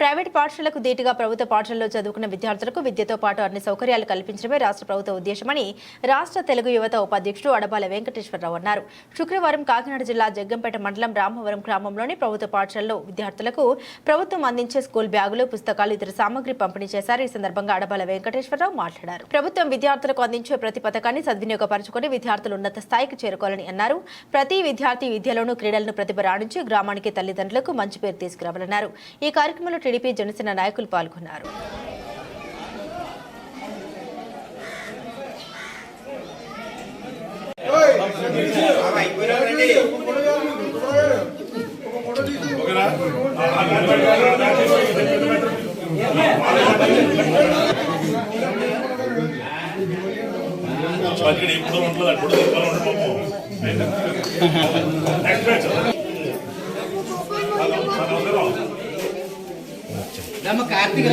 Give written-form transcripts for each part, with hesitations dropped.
Private పాఠశాలకు ధీటుగా ప్రభుత్వ పాఠశాలలో చదువుకున్న విద్యార్థులకు విద్యతో పాటు అన్ని సౌకర్యాలు కల్పించడమే రాష్ట్ర ప్రభుత్వ ఉద్దేశమని రాష్ట్ర తెలుగు యువత ఉపాధ్యక్షుడు అడబాల వెంకటేశ్వరరావు అన్నారు. శుక్రవారం కాకినాడ జిల్లా జగ్గంపేట మండలం రామవరం గ్రామంలోని ప్రభుత్వ పాఠశాలలో విద్యార్థులకు ప్రభుత్వం అందించే స్కూల్ బ్యాగులు, పుస్తకాలు, ఇతర సామగ్రి పంపిణీ చేశారు. ఈ సందర్భంగా అడబాల వెంకటేశ్వరరావు మాట్లాడారు. ప్రభుత్వం విద్యార్థులకు అందించే ప్రతి పథకాన్ని సద్వినియోగపరచుకుని విద్యార్థులు ఉన్నత స్థాయికి చేరుకోవాలని అన్నారు. ప్రతి విద్యార్థి విద్యలోనూ క్రీడలను ప్రతిభ రాణించి గ్రామానికి, తల్లిదండ్రులకు మంచి పేరు తీసుకురావాలన్నారు. ఈ కార్యక్రమంలో టీడీపీ, జనసేన నాయకులు పాల్గొన్నారు. కార్తీక్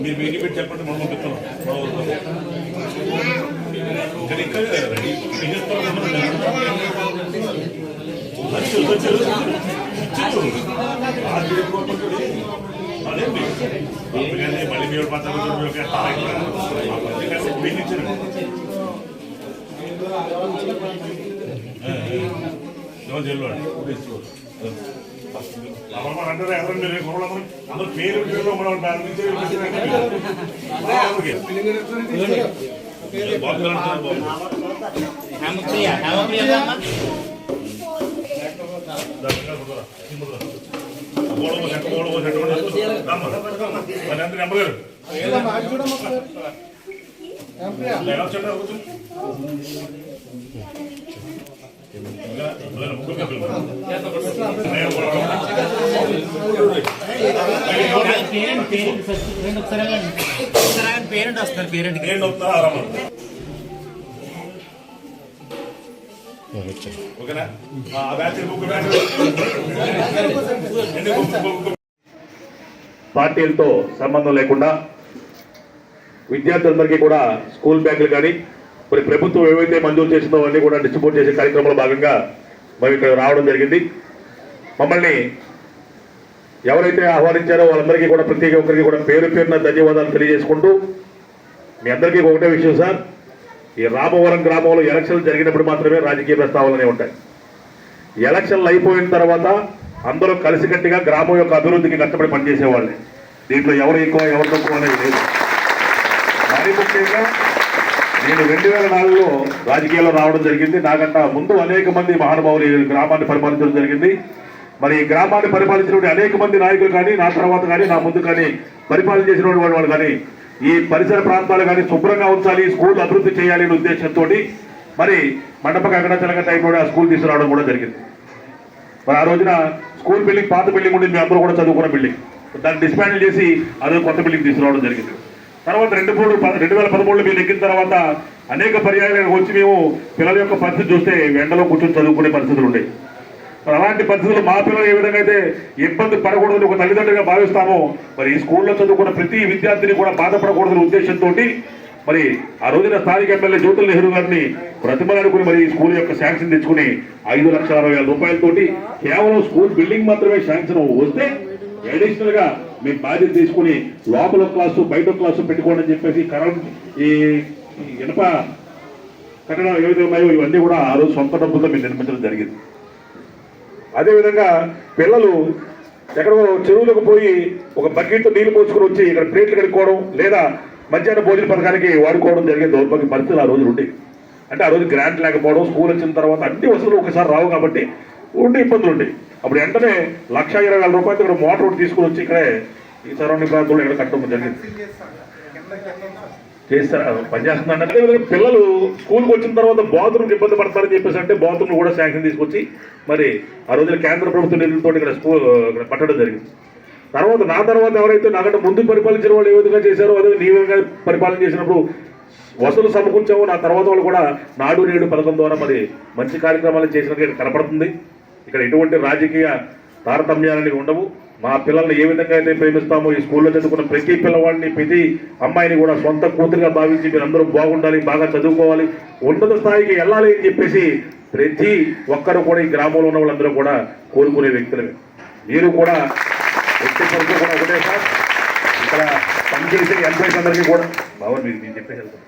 మీరు మీటి పెట్టి చెప్పండి. మనం పంపిస్తున్నాం. మళ్ళీ మీరు అంటారా ఎవరు మీరు అందరూ పేరు నెంబర్ పేరెంట్ వస్తారు. పేరెంట్ ఓకేనా? పార్టీలతో సంబంధం లేకుండా విద్యార్థులందరికీ కూడా స్కూల్ బ్యాగులు కానీ మరి ప్రభుత్వం ఏవైతే మంజూరు చేసిందో అన్నీ కూడా డిస్ట్రిబ్యూట్ చేసే కార్యక్రమంలో భాగంగా మేము ఇక్కడ రావడం జరిగింది. మమ్మల్ని ఎవరైతే ఆహ్వానించారో వాళ్ళందరికీ కూడా ప్రతి ఒక్కరికి కూడా పేరు పేరున ధన్యవాదాలు తెలియజేసుకుంటూ, మీ అందరికీ ఒకటే విషయం సార్, ఈ రామవరం గ్రామంలో ఎలక్షన్లు జరిగినప్పుడు మాత్రమే రాజకీయ ప్రస్తావనలే ఉంటాయి. ఎలక్షన్లు అయిపోయిన తర్వాత అందరూ కలిసికట్టుగా గ్రామం యొక్క అభివృద్ధికి కష్టపడి పనిచేసేవాళ్ళే. దీంట్లో ఎవరు ఎక్కువ ఎవరు తక్కువ అనేది లేదు. మరీ ముఖ్యంగా నేను 2004లో రాజకీయాల్లో రావడం జరిగింది. నాకంట ముందు అనేక మంది మహానుభావులు ఈ గ్రామాన్ని పరిపాలించడం జరిగింది. మరి ఈ గ్రామాన్ని పరిపాలించినటువంటి అనేక మంది నాయకులు కానీ, నా తర్వాత కానీ, నా ముందు కానీ పరిపాలన చేసినటువంటి వాళ్ళు కానీ ఈ పరిసర ప్రాంతాలు కానీ శుభ్రంగా ఉంచాలి, స్కూల్ అభివృద్ధి చేయాలి అనే ఉద్దేశంతో మరి మండప కంకణ టైం కూడా స్కూల్ తీసుకురావడం కూడా జరిగింది. మరి ఆ రోజున స్కూల్ బిల్డింగ్, పాత బిల్డింగ్ ఉండి మీ అందరూ కూడా చదువుకున్న బిల్డింగ్, దాన్ని డిస్మాండిల్ చేసి అదే కొత్త బిల్డింగ్ తీసుకురావడం జరిగింది. తర్వాత 2013లో మీరు ఎక్కిన తర్వాత అనేక పర్యాయాలకు వచ్చి మేము పిల్లల యొక్క పరిస్థితి చూస్తే ఎండలో కూర్చొని చదువుకునే పరిస్థితులు ఉండేవి. మరి అలాంటి పరిస్థితులు మా పిల్లలు ఏ విధంగా అయితే ఇబ్బంది పడకూడదని ఒక తల్లిదండ్రులుగా భావిస్తామో, మరి ఈ స్కూల్లో చదువుకున్న ప్రతి విద్యార్థిని కూడా బాధపడకూడదనే ఉద్దేశంతో మరి ఆ రోజున స్థానిక ఎమ్మెల్యే జ్యోతుల నెహ్రూ గారిని ప్రతిమలాడుకుని మరి ఈ స్కూల్ యొక్క శాంక్షన్ తెచ్చుకుని 5,60,000 రూపాయలతోటి కేవలం స్కూల్ బిల్డింగ్ మాత్రమే శాంక్షన్ వస్తే అడిషనల్ గా మేము బాధ్యత తీసుకుని లోపల క్లాసు బయట క్లాసు పెట్టుకోండి అని చెప్పేసి కరెంట్ ఈ ఇనప కట్టడం ఏవైతే ఉన్నాయో ఇవన్నీ కూడా ఆ రోజు సొంత డబ్బులతో మేము నిర్మించడం జరిగింది. అదేవిధంగా పిల్లలు ఎక్కడో చెరువులకు పోయి ఒక బకెట్ నీళ్లు పోసుకుని వచ్చి ఇక్కడ ప్లేట్లు కడుక్కోవడం లేదా మధ్యాహ్న భోజన పథకానికి వాడుకోవడం జరిగే దౌర్భాగ్య పరిస్థితులు ఆ రోజు ఉండేవి. అంటే ఆ రోజు గ్రాంట్ లేకపోవడం, స్కూల్ వచ్చిన తర్వాత అన్ని వసతులు ఒకసారి రావు కాబట్టి ఉండే ఇబ్బందులు ఉండేవి. అప్పుడు వెంటనే 1,20,000 రూపాయలతో ఇక్కడ మోటార్ తీసుకుని వచ్చి ఇక్కడే ఈ సరౌండింగ్ ప్రాంతంలో ఎక్కడ కట్టడం జరిగింది చేస్తారు పనిచేస్తుందంటే పిల్లలు స్కూల్కి వచ్చిన తర్వాత బాత్రూమ్కి ఇబ్బంది పడతారని చెప్పేసి అంటే బాత్రూమ్ కూడా శాంక్షన్ తీసుకొచ్చి మరి ఆ రోజున కేంద్ర ప్రభుత్వ నిధులతో ఇక్కడ ఇక్కడ కట్టడం జరిగింది. తర్వాత నా తర్వాత ఎవరైతే నాకంటే ముందు పరిపాలించిన వాళ్ళు ఏ విధంగా చేశారో అదే నీ విధంగా పరిపాలన చేసినప్పుడు వసతులు సమకూర్చామో నా తర్వాత వాళ్ళు కూడా నాడు నేడు పథకం ద్వారా మరి మంచి కార్యక్రమాలు చేసినట్టు ఇక్కడ కనపడుతుంది. ఇక్కడ ఎటువంటి రాజకీయ తారతమ్యాలని ఉండవు. మా పిల్లల్ని ఏ విధంగా అయితే ప్రేమిస్తామో ఈ స్కూల్లో చదువుకున్న ప్రతి పిల్లవాడిని ప్రతి అమ్మాయిని కూడా సొంత కూతురుగా భావించి మీరు అందరూ బాగుండాలి, బాగా చదువుకోవాలి, ఉన్నత స్థాయికి వెళ్ళాలి అని చెప్పేసి ప్రతి ఒక్కరు కూడా ఈ గ్రామంలో ఉన్న వాళ్ళందరూ కూడా కోరుకునే వ్యక్తులమే. మీరు కూడా వ్యక్తి పరిస్థితి కూడా ఒకటే సార్. ఇక్కడ పనిచేసే ఎంప్లాయీస్ అందరికీ కూడా బాగా మీరు చెప్పేసి వెళ్తాం.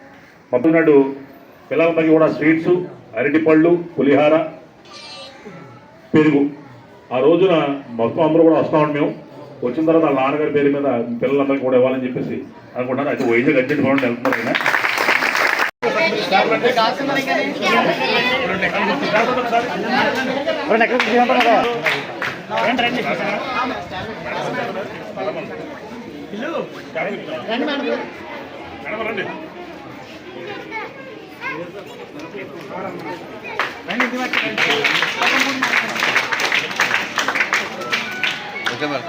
మధ్యనాడు పిల్లలందరికీ కూడా స్వీట్స్, అరటిపళ్ళు, పులిహార, పెరుగు ఆ రోజున మొత్తం అందరూ కూడా వస్తామండి. మేము వచ్చిన తర్వాత వాళ్ళ నాన్నగారి పేరు మీద పిల్లలందరికీ కూడా ఇవ్వాలని చెప్పేసి అనుకుంటాను. అయితే వైజాగ్ అర్జెంట్ బాగుండి వెళ్తున్నారు ఆయన. ఓకే మరి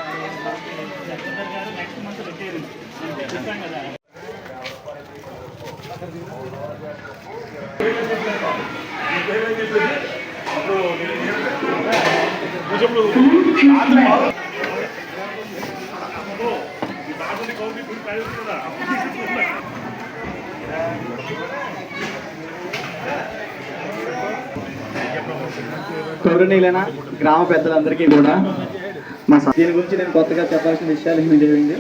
గౌరవనీయులైన గ్రామ పెద్దలందరికీ కూడా దీని గురించి నేను కొత్తగా చెప్పాల్సిన విషయాలు ఏమి జరిగింది.